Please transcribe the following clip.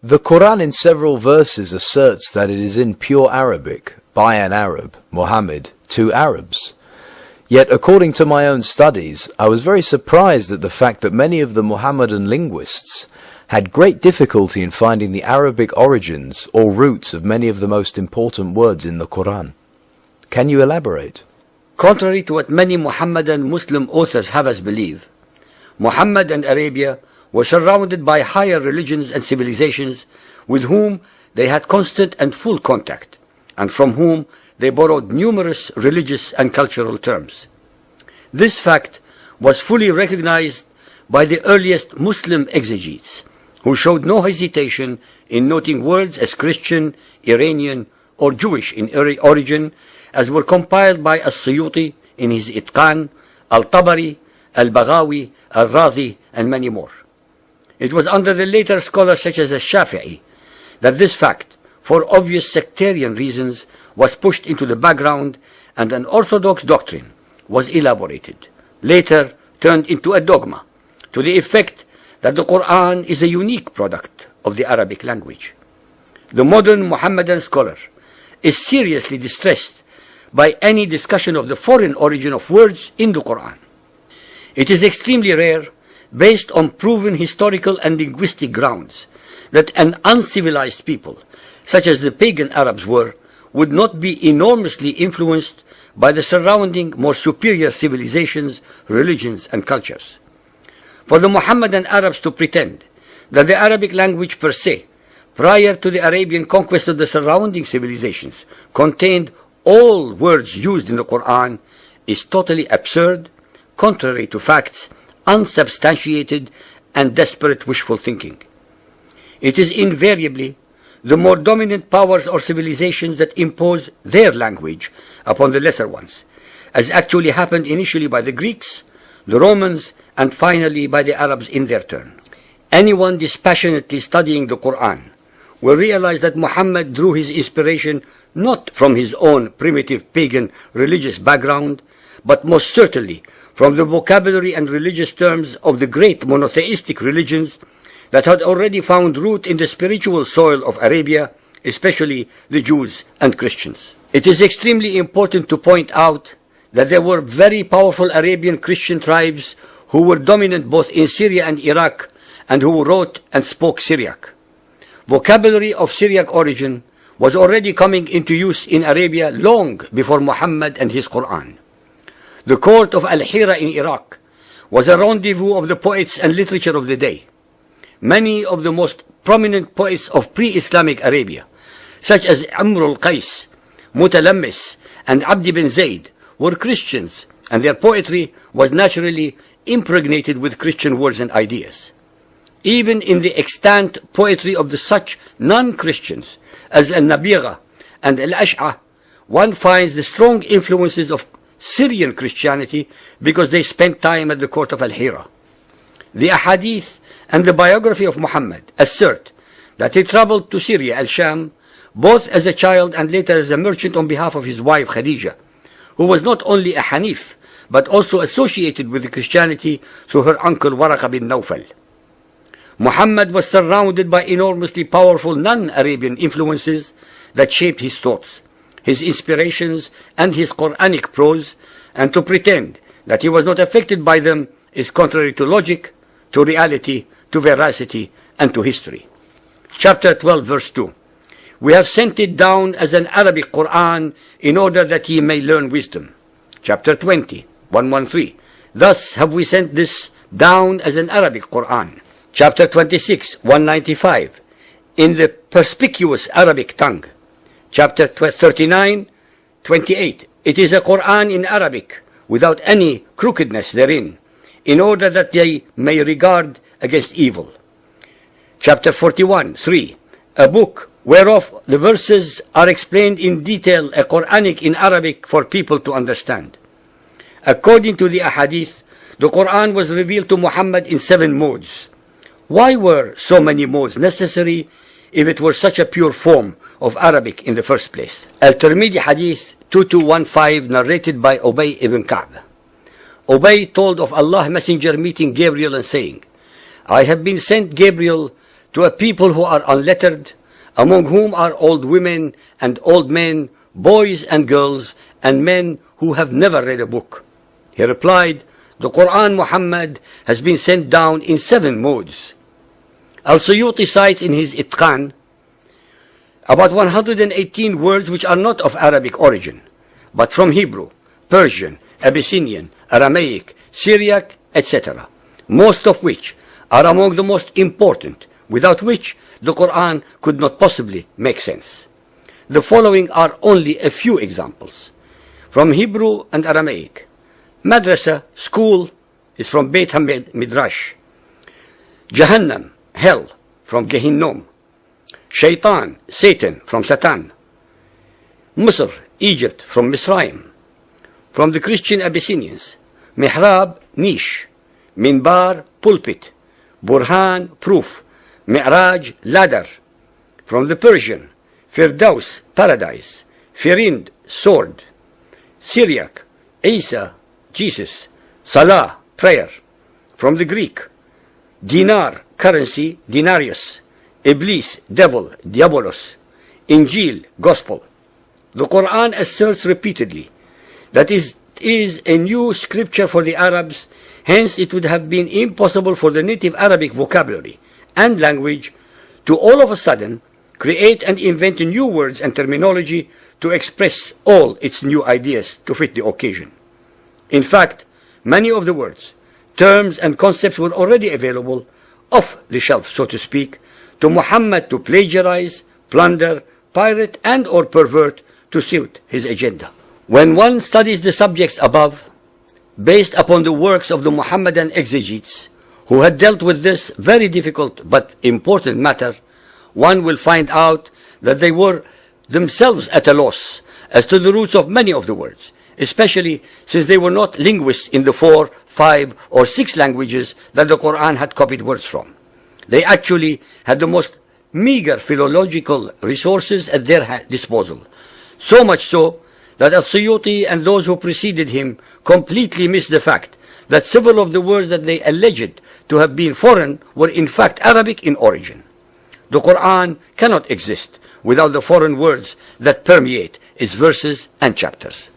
The Quran in several verses asserts that it is in pure Arabic, by an Arab, Muhammad, to Arabs. Yet, according to my own studies, I was very surprised at the fact that many of the Muhammadan linguists had great difficulty in finding the Arabic origins or roots of many of the most important words in the Quran. Can you elaborate? Contrary to what many Muhammadan Muslim authors have us believe, Muhammad and Arabia were surrounded by higher religions and civilizations with whom they had constant and full contact, and from whom they borrowed numerous religious and cultural terms. This fact was fully recognized by the earliest Muslim exegetes, who showed no hesitation in noting words as Christian, Iranian, or Jewish in origin, as were compiled by As-Suyuti in his Itqan, Al-Tabari, Al-Baghawi, Al-Razi, and many more. It was under the later scholars such as Al-Shafi'i that this fact, for obvious sectarian reasons, was pushed into the background and an orthodox doctrine was elaborated, later turned into a dogma, to the effect that the Quran is a unique product of the Arabic language. The modern Muhammadan scholar is seriously distressed by any discussion of the foreign origin of words in the Quran. It is extremely rare, based on proven historical and linguistic grounds, that an uncivilized people, such as the pagan Arabs were, would not be enormously influenced by the surrounding more superior civilizations, religions, and cultures. For the Muhammadan Arabs to pretend that the Arabic language per se, prior to the Arabian conquest of the surrounding civilizations, contained all words used in the Quran is totally absurd, contrary to facts, unsubstantiated, and desperate wishful thinking. It is invariably the more dominant powers or civilizations that impose their language upon the lesser ones, as actually happened initially by the Greeks, the Romans, and finally by the Arabs in their turn. Anyone dispassionately studying the Quran will realize that Muhammad drew his inspiration not from his own primitive pagan religious background, but most certainly from the vocabulary and religious terms of the great monotheistic religions that had already found root in the spiritual soil of Arabia, especially the Jews and Christians. It is extremely important to point out that there were very powerful Arabian Christian tribes who were dominant both in Syria and Iraq, and who wrote and spoke Syriac. Vocabulary of Syriac origin was already coming into use in Arabia long before Muhammad and his Quran. The court of Al-Hira in Iraq was a rendezvous of the poets and literature of the day. Many of the most prominent poets of pre-Islamic Arabia, such as Amr al-Qais, Mutalammis, and Abd bin Zayd, were Christians, and their poetry was naturally impregnated with Christian words and ideas. Even in the extant poetry of the such non-Christians as Al-Nabigha and Al-Ash'a, one finds the strong influences of Syrian Christianity because they spent time at the court of Al-Hira. The Ahadith and the biography of Muhammad assert that he traveled to Syria, Al-Sham, both as a child and later as a merchant on behalf of his wife Khadija, who was not only a Hanif, but also associated with Christianity through her uncle Waraka bin Nawfal. Muhammad was surrounded by enormously powerful non-Arabian influences that shaped his thoughts, his inspirations, and his Quranic prose, and to pretend that he was not affected by them is contrary to logic, to reality, to veracity, and to history. Chapter 12, verse 2. We have sent it down as an Arabic Quran in order that ye may learn wisdom. Chapter 20, 113. Thus have we sent this down as an Arabic Quran. Chapter 26, 195. In the perspicuous Arabic tongue. Chapter 39, 28. It is a Quran in Arabic, without any crookedness therein, in order that they may regard against evil. Chapter 41, 3. A book whereof the verses are explained in detail, a Quranic in Arabic for people to understand. According to the Ahadith, the Quran was revealed to Muhammad in 7 modes. Why were so many modes necessary if it were such a pure form of Arabic in the first place? Al-Tirmidhi Hadith 2215, narrated by Ubay ibn Ka'b. Ubay told of Allah's messenger meeting Gabriel and saying, I have been sent, Gabriel, to a people who are unlettered, among whom are old women and old men, boys and girls, and men who have never read a book? He replied, the Quran, Muhammad, has been sent down in 7 modes. Al-Suyuti cites in his Itqan about 118 words which are not of Arabic origin, but from Hebrew, Persian, Abyssinian, Aramaic, Syriac, etc., most of which are among the most important, without which the Quran could not possibly make sense. The following are only a few examples. From Hebrew and Aramaic, Madrasa, school, is from Beit HaMidrash. Jahannam, hell, from Gehinnom. Shaitan, Satan, from Satan. Misr, Egypt, from Misraim. From the Christian Abyssinians, Mihrab, niche. Minbar, pulpit. Burhan, proof. Mi'raj, ladder. From the Persian, Firdaus, paradise. Firind, sword. Syriac, Isa, Jesus. Salah, prayer. From the Greek, dinar, currency, denarius. Iblis, devil, diabolos. Injil, gospel. The Quran asserts repeatedly that it is a new scripture for the Arabs, hence it would have been impossible for the native Arabic vocabulary and language to all of a sudden create and invent new words and terminology to express all its new ideas to fit the occasion. In fact, many of the words, terms and concepts were already available off the shelf, so to speak, to Muhammad to plagiarize, plunder, pirate and or pervert to suit his agenda. When one studies the subjects above, based upon the works of the Muhammadan exegetes, who had dealt with this very difficult but important matter, one will find out that they were themselves at a loss as to the roots of many of the words, especially since they were not linguists in the 4, 5, or 6 languages that the Quran had copied words from. They actually had the most meager philological resources at their disposal, so much so that Al-Suyuti and those who preceded him completely missed the fact that several of the words that they alleged to have been foreign were in fact Arabic in origin. The Quran cannot exist without the foreign words that permeate its verses and chapters.